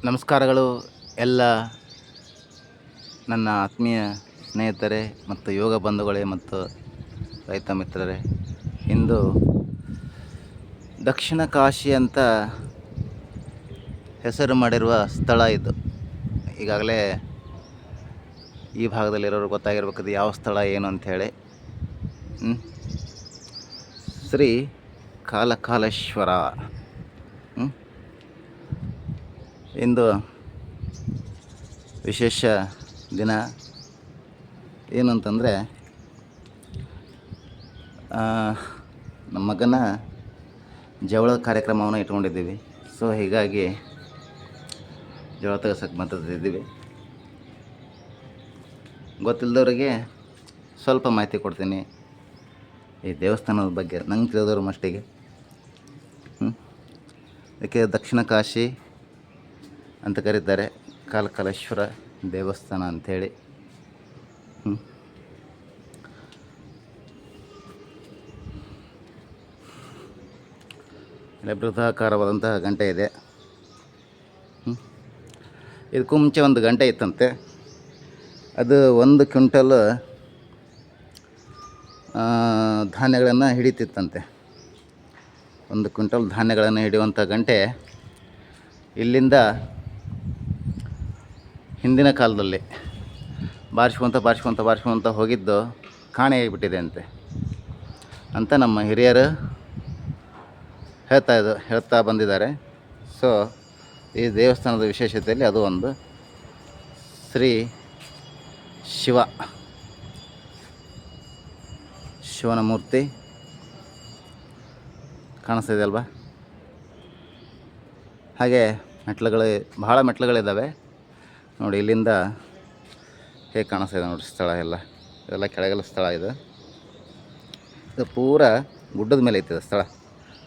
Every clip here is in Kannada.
ನಮಸ್ಕಾರಗಳು ಎಲ್ಲ ನನ್ನ ಆತ್ಮೀಯ ಸ್ನೇಹಿತರೆ ಮತ್ತು ಯೋಗ ಬಂಧುಗಳೇ ಮತ್ತು ರೈತ ಮಿತ್ರರೇ. ಇಂದು ದಕ್ಷಿಣ ಕಾಶಿ ಅಂತ ಹೆಸರು ಮಾಡಿರುವ ಸ್ಥಳ ಇದು. ಈಗಾಗಲೇ ಈ ಭಾಗದಲ್ಲಿರೋರು ಗೊತ್ತಾಗಿರ್ಬೇಕು ಇದು ಯಾವ ಸ್ಥಳ ಏನು ಅಂಥೇಳಿ. ಶ್ರೀ ಕಾಲಕಾಲೇಶ್ವರ. ಇಂದು ವಿಶೇಷ ದಿನ ಏನು ಅಂತಂದರೆ, ನಮ್ಮ ಮಗನ ಜವಳದ ಕಾರ್ಯಕ್ರಮವನ್ನು ಇಟ್ಕೊಂಡಿದ್ದೀವಿ. ಸೊ ಹೀಗಾಗಿ ಜವಳ ತೆಗೆಸಕ್ಕೆ ಮಾತಾಡ್ತಿದ್ದೀವಿ. ಗೊತ್ತಿಲ್ಲದವರಿಗೆ ಸ್ವಲ್ಪ ಮಾಹಿತಿ ಕೊಡ್ತೀನಿ ಈ ದೇವಸ್ಥಾನದ ಬಗ್ಗೆ ನಂಗೆ ತಿಳಿದವ್ರ ಮಟ್ಟಿಗೆ. ಇದಕ್ಕೆ ದಕ್ಷಿಣ ಕಾಶಿ ಅಂತ ಕರೀತಾರೆ, ಕಾಲಕಾಲೇಶ್ವರ ದೇವಸ್ಥಾನ ಅಂಥೇಳಿ. ಇಲ್ಲಿ ಬೃಹದಾಕಾರವಾದಂತಹ ಗಂಟೆ ಇದೆ. ಇದಕ್ಕೂ ಮುಂಚೆ ಒಂದು ಗಂಟೆ ಇತ್ತಂತೆ. ಅದು 1 ಕ್ವಿಂಟಲ್ ಧಾನ್ಯಗಳನ್ನು ಹಿಡಿತಿತ್ತಂತೆ. 1 ಕ್ವಿಂಟಲ್ ಧಾನ್ಯಗಳನ್ನು ಹಿಡಿಯುವಂಥ ಗಂಟೆ ಇಲ್ಲಿಂದ ಹಿಂದಿನ ಕಾಲದಲ್ಲಿ ಬಾರಿಸ್ಕೊತ ಹೋಗಿದ್ದು ಕಾಣೆಯಾಗಿಬಿಟ್ಟಿದೆ ಅಂತ ನಮ್ಮ ಹಿರಿಯರು ಹೇಳ್ತಾ ಬಂದಿದ್ದಾರೆ. ಸೊ ಈ ದೇವಸ್ಥಾನದ ವಿಶೇಷತೆಯಲ್ಲಿ ಅದು ಒಂದು. ಶ್ರೀ ಶಿವನ ಮೂರ್ತಿ ಕಾಣಿಸ್ತಿದೆ ಅಲ್ವಾ. ಹಾಗೆ ಬಹಳ ಮೆಟ್ಲುಗಳಿದ್ದಾವೆ ನೋಡಿ. ಇಲ್ಲಿಂದ ಹೇಗೆ ಕಾಣಿಸ್ತಿದೆ ನೋಡಿ ಸ್ಥಳ ಇದೆಲ್ಲ ಕೆಳಗೆಲ್ಲ ಸ್ಥಳ ಇದು ಪೂರ ಗುಡ್ಡದ ಮೇಲೆ ಐತಿದೆ ಸ್ಥಳ.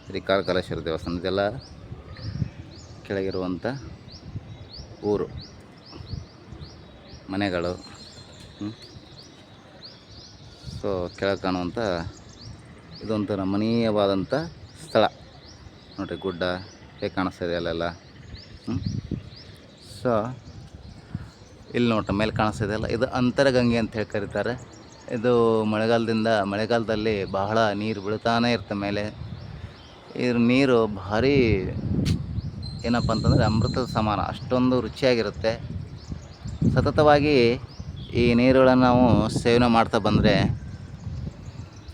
ಶ್ರೀ ಕಾಲಕಾಲೇಶ್ವರ ದೇವಸ್ಥಾನ ಇದೆಲ್ಲ ಕೆಳಗಿರುವಂಥ ಊರು, ಮನೆಗಳು. ಸೊ ಕೆಳಗೆ ಕಾಣುವಂಥ ಇದೊಂದು ರಮಣೀಯವಾದಂಥ ಸ್ಥಳ ನೋಡಿರಿ. ಗುಡ್ಡ ಹೇಗೆ ಕಾಣಿಸ್ತಾಯಿದೆ ಅಲ್ಲೆಲ್ಲ. ಸೊ ಇಲ್ಲಿ ನೋಡ್ರಿ ಮೇಲೆ ಕಾಣಿಸ್ತಿದೆ ಅಲ್ಲ, ಇದು ಅಂತರಗಂಗೆ ಅಂತ ಹೇಳಿ ಕರೀತಾರೆ. ಇದು ಮಳೆಗಾಲದಲ್ಲಿ ಬಹಳ ನೀರು ಬೀಳ್ತಾನೆ ಇರುತ್ತೆ ಮೇಲೆ. ಇದ್ರ ನೀರು ಭಾರಿ ಏನಪ್ಪ ಅಂತಂದರೆ ಅಮೃತದ ಸಮಾನ, ಅಷ್ಟೊಂದು ರುಚಿಯಾಗಿರುತ್ತೆ. ಸತತವಾಗಿ ಈ ನೀರುಗಳನ್ನು ನಾವು ಸೇವನೆ ಮಾಡ್ತಾ ಬಂದರೆ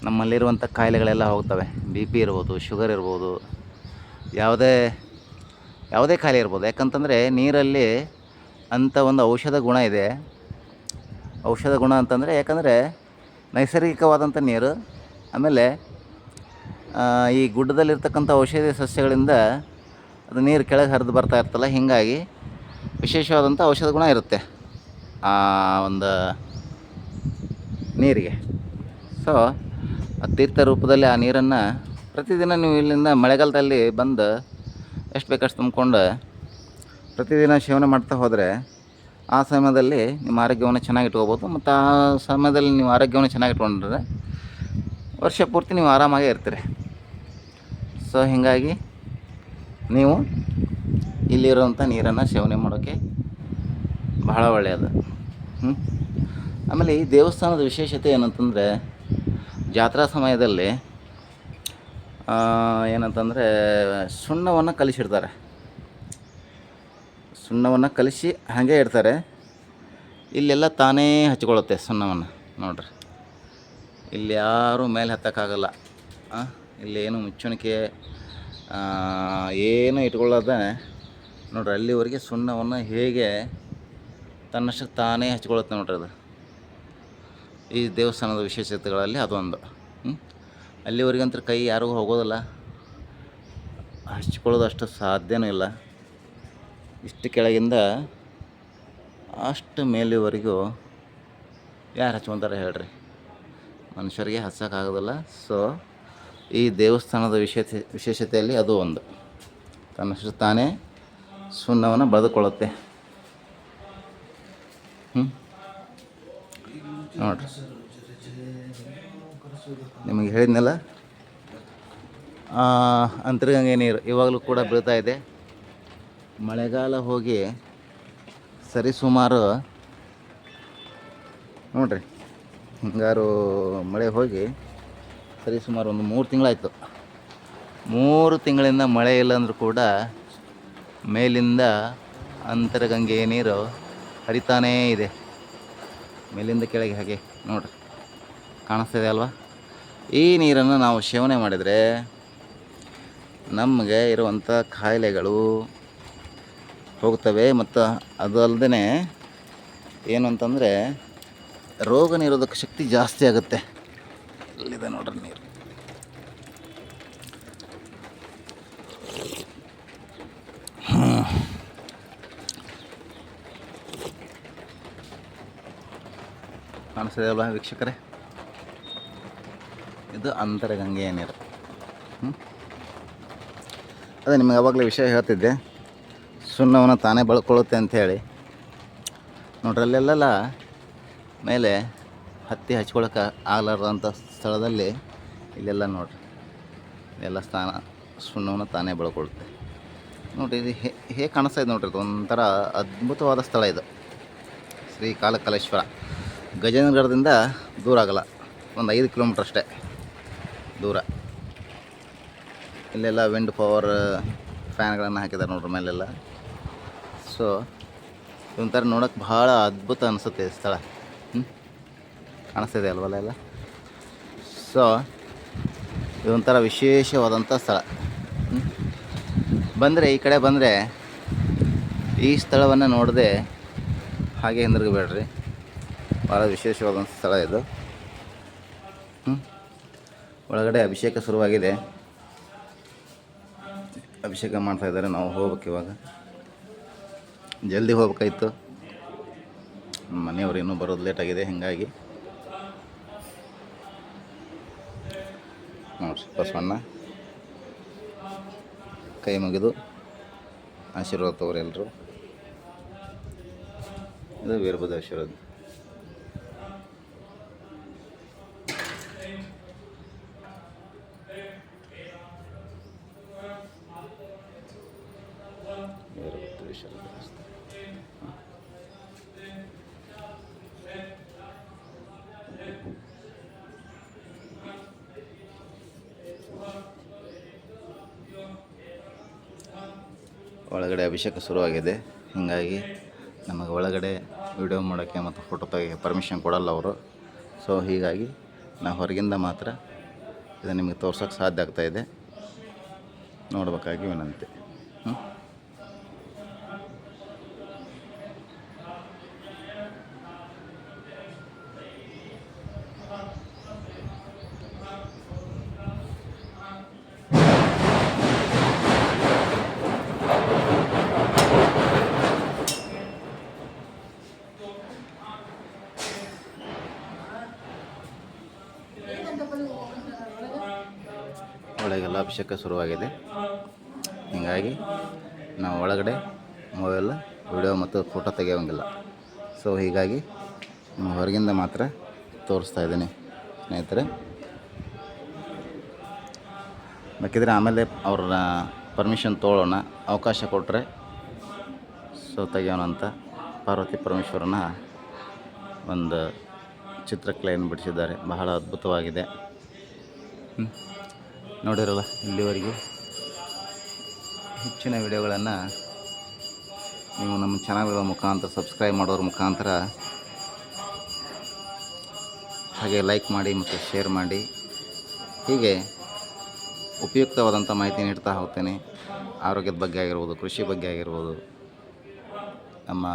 ನಮ್ಮಲ್ಲಿರುವಂಥ ಕಾಯಿಲೆಗಳೆಲ್ಲ ಹೋಗ್ತವೆ. BP ಇರ್ಬೋದು, ಶುಗರ್ ಇರ್ಬೋದು, ಯಾವುದೇ ಕಾಯಿಲೆ ಇರ್ಬೋದು. ಯಾಕಂತಂದರೆ ನೀರಲ್ಲಿ ಅಂಥ ಒಂದು ಔಷಧ ಗುಣ ಇದೆ. ಔಷಧ ಗುಣ ಅಂತಂದರೆ ಯಾಕಂದರೆ ನೈಸರ್ಗಿಕವಾದಂಥ ನೀರು. ಆಮೇಲೆ ಈ ಗುಡ್ಡದಲ್ಲಿರ್ತಕ್ಕಂಥ ಔಷಧಿ ಸಸ್ಯಗಳಿಂದ ಅದು ನೀರು ಕೆಳಗೆ ಹರಿದು ಬರ್ತಾ ಇರ್ತಲ್ಲ, ಹೀಗಾಗಿ ವಿಶೇಷವಾದಂಥ ಔಷಧ ಗುಣ ಇರುತ್ತೆ ಆ ಒಂದು ನೀರಿಗೆ. ಸೊ ತೀರ್ಥ ರೂಪದಲ್ಲಿ ಆ ನೀರನ್ನು ಪ್ರತಿದಿನ ನೀವು ಇಲ್ಲಿಂದ ಮಳೆಗಾಲದಲ್ಲಿ ಬಂದು ಎಷ್ಟು ಬೇಕಷ್ಟು ತುಂಬಿಕೊಂಡು ಪ್ರತಿದಿನ ಸೇವನೆ ಮಾಡ್ತಾ ಹೋದರೆ ಆ ಸಮಯದಲ್ಲಿ ನಿಮ್ಮ ಆರೋಗ್ಯವನ್ನು ಚೆನ್ನಾಗಿ ಇಟ್ಕೋಬೋದು. ಮತ್ತು ಆ ಸಮಯದಲ್ಲಿ ನೀವು ಆರೋಗ್ಯವನ್ನು ಚೆನ್ನಾಗಿ ಇಟ್ಕೊಂಡ್ರೆ ವರ್ಷ ಪೂರ್ತಿ ನೀವು ಆರಾಮಾಗೇ ಇರ್ತೀರಿ. ಸೊ ಹೀಗಾಗಿ ನೀವು ಇಲ್ಲಿರುವಂಥ ನೀರನ್ನು ಸೇವನೆ ಮಾಡೋಕ್ಕೆ ಬಹಳ ಒಳ್ಳೆಯದು. ಆಮೇಲೆ ಈ ದೇವಸ್ಥಾನದ ವಿಶೇಷತೆ ಏನಂತಂದರೆ, ಜಾತ್ರಾ ಸಮಯದಲ್ಲಿ ಏನಂತಂದರೆ ಸುಣ್ಣವನ್ನು ಕಲಿಸಿಡ್ತಾರೆ. ಸುಣ್ಣವನ್ನು ಕಲಿಸಿ ಹಾಗೆ ಇಡ್ತಾರೆ. ಇಲ್ಲೆಲ್ಲ ತಾನೇ ಹಚ್ಕೊಳ್ಳುತ್ತೆ ಸುಣ್ಣವನ್ನು ನೋಡ್ರಿ. ಇಲ್ಲಿ ಯಾರೂ ಮೇಲೆ ಹತ್ತಕ್ಕಾಗಲ್ಲ. ಇಲ್ಲೇನು ಮುಚ್ಚಣಿಕೆ ಏನು ಇಟ್ಕೊಳ್ಳೋದೆ ನೋಡ್ರಿ. ಅಲ್ಲಿವರೆಗೆ ಸುಣ್ಣವನ್ನು ಹೇಗೆ ತನ್ನಷ್ಟಕ್ಕೆ ತಾನೇ ಹಚ್ಕೊಳ್ಳುತ್ತೆ ನೋಡ್ರಿ. ಅದು ಈ ದೇವಸ್ಥಾನದ ವಿಶೇಷತೆಗಳಲ್ಲಿ ಅದೊಂದು. ಅಲ್ಲಿವರೆಗಂತೂ ಕೈ ಯಾರಿಗೂ ಹೋಗೋದಿಲ್ಲ, ಹಚ್ಕೊಳ್ಳೋದು ಅಷ್ಟು ಸಾಧ್ಯವೂ ಇಲ್ಲ. ಇಷ್ಟು ಕೆಳಗಿಂದ ಅಷ್ಟು ಮೇಲಿವರೆಗೂ ಯಾರು ಹಚ್ಕೊತಾರೆ ಹೇಳ್ರಿ? ಮನುಷ್ಯರಿಗೆ ಹಚ್ಚೋಕ್ಕಾಗೋದಿಲ್ಲ. ಸೊ ಈ ದೇವಸ್ಥಾನದ ವಿಶೇಷತೆಯಲ್ಲಿ ಅದು ಒಂದು. ತನ್ನಷ್ಟು ತಾನೇ ಸುಣ್ಣವನ್ನು ಬಳೆದುಕೊಳ್ಳುತ್ತೆ. ನೋಡಿರಿ, ನಿಮಗೆ ಹೇಳಿದ್ನಲ್ಲ, ಅಂತರಗಂಗೆ ನೀರು ಇವಾಗಲೂ ಕೂಡ ಬೀಳ್ತಾ ಇದೆ. ಮಳೆಗಾಲ ಹೋಗಿ ಸರಿಸುಮಾರು ನೋಡ್ರಿ, ಹಿಂಗಾರು ಮಳೆ ಹೋಗಿ ಸರಿಸುಮಾರು ಒಂದು 3 ತಿಂಗಳಾಯಿತು. 3 ತಿಂಗಳಿಂದ ಮಳೆ ಇಲ್ಲಂದ್ರೂ ಕೂಡ ಮೇಲಿಂದ ಅಂತರಗಂಗೆಯ ನೀರು ಹರಿತಾನೇ ಇದೆ. ಮೇಲಿಂದ ಕೆಳಗೆ ಹಾಗೆ ನೋಡ್ರಿ, ಕಾಣಿಸ್ತಿದೆ ಅಲ್ವಾ? ಈ ನೀರನ್ನು ನಾವು ಸೇವನೆ ಮಾಡಿದರೆ ನಮಗೆ ಇರುವಂಥ ಕಾಯಿಲೆಗಳು ಹೋಗ್ತವೆ. ಮತ್ತು ಅದು ಅಲ್ಲದೆ ಏನು ಅಂತಂದರೆ ರೋಗ ನಿರೋಧಕ ಶಕ್ತಿ ಜಾಸ್ತಿ ಆಗುತ್ತೆ. ಇಲ್ಲಿದೆ ನೋಡ್ರಿ ನೀರು. ಕಾಣಿಸ್ತಿದೆ ಅಲ್ವಾ ವೀಕ್ಷಕರೇ? ಇದು ಅಂತರಗಂಗೆಯ ನೀರು. ಅದೇ ನಿಮಗೆ ಆವಾಗಲೇ ವಿಷಯ ಹೇಳ್ತಿದ್ದೆ, ಸುಣ್ಣವನ್ನು ತಾನೇ ಬಳ್ಕೊಳ್ಳುತ್ತೆ ಅಂಥೇಳಿ. ನೋಡ್ರಿ, ಅಲ್ಲೆಲ್ಲ ಮೇಲೆ ಹತ್ತಿ ಹಚ್ಕೊಳಕ್ಕೆ ಆಗಲಾರ್ದಂಥ ಸ್ಥಳದಲ್ಲಿ ಇಲ್ಲೆಲ್ಲ ನೋಡ್ರಿ, ಎಲ್ಲ ಸುಣ್ಣವನ್ನು ತಾನೇ ಬಳ್ಕೊಳ್ಳುತ್ತೆ. ನೋಡಿರಿ, ಇದು ಹೇಗೆ ಕಾಣಿಸ್ತಾ ಇದೆ ನೋಡ್ರಿ. ಇದು ಒಂಥರ ಅದ್ಭುತವಾದ ಸ್ಥಳ ಇದು. ಶ್ರೀಕಾಲಕಲೇಶ್ವರ ಗಜೇಂದ್ರಗಢದಿಂದ ದೂರ ಆಗಲ್ಲ, ಒಂದು 5 ಕಿಲೋಮೀಟ್ರ್ ಅಷ್ಟೇ ದೂರ. ಇಲ್ಲೆಲ್ಲ ವಿಂಡ್ ಪವರ್ ಫ್ಯಾನ್ಗಳನ್ನು ಹಾಕಿದ್ದಾರೆ ನೋಡ್ರಿ ಮೇಲೆಲ್ಲ. ಸೊ ಇದೊಂಥರ ನೋಡೋಕೆ ಭಾಳ ಅದ್ಭುತ ಅನಿಸುತ್ತೆ ಈ ಸ್ಥಳ. ಕಾಣಿಸ್ತಿದೆ ಅಲ್ವಲ್ಲ ಎಲ್ಲ? ಸೊ ಇದೊಂಥರ ವಿಶೇಷವಾದಂಥ ಸ್ಥಳ. ಬಂದರೆ ಈ ಕಡೆ ಬಂದರೆ ಈ ಸ್ಥಳವನ್ನು ನೋಡದೆ ಹಾಗೆ ಹಿಂದಿರುಗಬೇಡ್ರಿ. ಭಾಳ ವಿಶೇಷವಾದಂಥ ಸ್ಥಳ ಇದು. ಒಳಗಡೆ ಅಭಿಷೇಕ ಶುರುವಾಗಿದೆ. ಅಭಿಷೇಕ ಮಾಡ್ತಾಯಿದ್ದಾರೆ. ನಾವು ಹೋಗ್ಬೇಕು ಇವಾಗ. ಜಲ್ದಿ ಹೋಗ್ಬೇಕಾಯ್ತು, ಮನೆಯವರು ಇನ್ನೂ ಬರೋದು ಲೇಟಾಗಿದೆ. ಹೀಗಾಗಿ ನೋಡ್ರಿ, ಬಸವಣ್ಣ ಕೈ ಮುಗಿದು ಆಶೀರ್ವಾದ ತಗೋರಿ ಎಲ್ಲರೂ. ಇದು ವೀರಭದ್ರ ಆಶೀರ್ವಾದ. ಒಳಗಡೆ ಅಭಿಷೇಕ ಶುರುವಾಗಿದೆ. ಹೀಗಾಗಿ ನಮಗೆ ಒಳಗಡೆ ವಿಡಿಯೋ ಮಾಡೋಕ್ಕೆ ಮತ್ತು ಫೋಟೋ ತೆಗಿಯೋಕ್ಕೆ ಪರ್ಮಿಷನ್ ಕೊಡಲ್ಲ ಅವರು. ಸೊ ಹೀಗಾಗಿ ನಾವು ಹೊರಗಿಂದ ಮಾತ್ರ ಇದನ್ನು ನಿಮಗೆ ತೋರ್ಸೋಕ್ಕೆ ಸಾಧ್ಯ ಆಗ್ತಾಯಿದೆ. ನೋಡಬೇಕಾಗಿ ವಿನಂತಿ. ಒಳಗೆಲ್ಲ ಅಭಿಷೇಕ ಶುರುವಾಗಿದೆ. ಹೀಗಾಗಿ ನಾವು ಒಳಗಡೆ ಮೊಬೈಲ್ ವಿಡಿಯೋ ಮತ್ತು ಫೋಟೋ ತೆಗೆಯೋಂಗಿಲ್ಲ. ಸೊ ಹೀಗಾಗಿ ಹೊರಗಿಂದ ಮಾತ್ರ ತೋರಿಸ್ತಾ ಇದ್ದೀನಿ ಸ್ನೇಹಿತರೆ. ಬೇಕಿದ್ರೆ ಆಮೇಲೆ ಅವ್ರ ಪರ್ಮಿಷನ್ ತೊಗೊಳ್ಳೋಣ, ಅವಕಾಶ ಕೊಟ್ಟರೆ ಸೊ ತೆಗೆಯೋಣ ಅಂತ. ಪಾರ್ವತಿ ಪರಮೇಶ್ವರನ ಒಂದು ಚಿತ್ರಕಲೆಯನ್ನು ಬಿಡಿಸಿದ್ದಾರೆ. ಬಹಳ ಅದ್ಭುತವಾಗಿದೆ. ನೋಡಿರಲ್ಲ, ಇಲ್ಲಿವರೆಗೆ ಹೆಚ್ಚಿನ ವಿಡಿಯೋಗಳನ್ನು ನೀವು ನಮ್ಮ ಚಾನಲ್ಗಳ ಮುಖಾಂತರ ಸಬ್ಸ್ಕ್ರೈಬ್ ಮಾಡೋದ್ರ ಮುಖಾಂತರ, ಹಾಗೆ ಲೈಕ್ ಮಾಡಿ ಮತ್ತು ಶೇರ್ ಮಾಡಿ. ಹೀಗೆ ಉಪಯುಕ್ತವಾದಂಥ ಮಾಹಿತಿ ನೀಡ್ತಾ ಹೋಗ್ತೇನೆ. ಆರೋಗ್ಯದ ಬಗ್ಗೆ ಆಗಿರ್ಬೋದು, ಕೃಷಿ ಬಗ್ಗೆ ಆಗಿರ್ಬೋದು, ನಮ್ಮ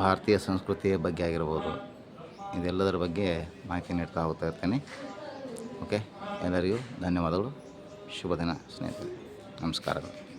ಭಾರತೀಯ ಸಂಸ್ಕೃತಿಯ ಬಗ್ಗೆ ಆಗಿರ್ಬೋದು, ಇದೆಲ್ಲದರ ಬಗ್ಗೆ ಮಾಹಿತಿ ನೀಡ್ತಾ ಹೋಗ್ತಾ ಇರ್ತೇನೆ. ಓಕೆ, ಎಲ್ಲರಿಗೂ ಧನ್ಯವಾದಗಳು. ಶುಭ ದಿನ ಸ್ನೇಹಿತರೆ. ನಮಸ್ಕಾರಗಳು.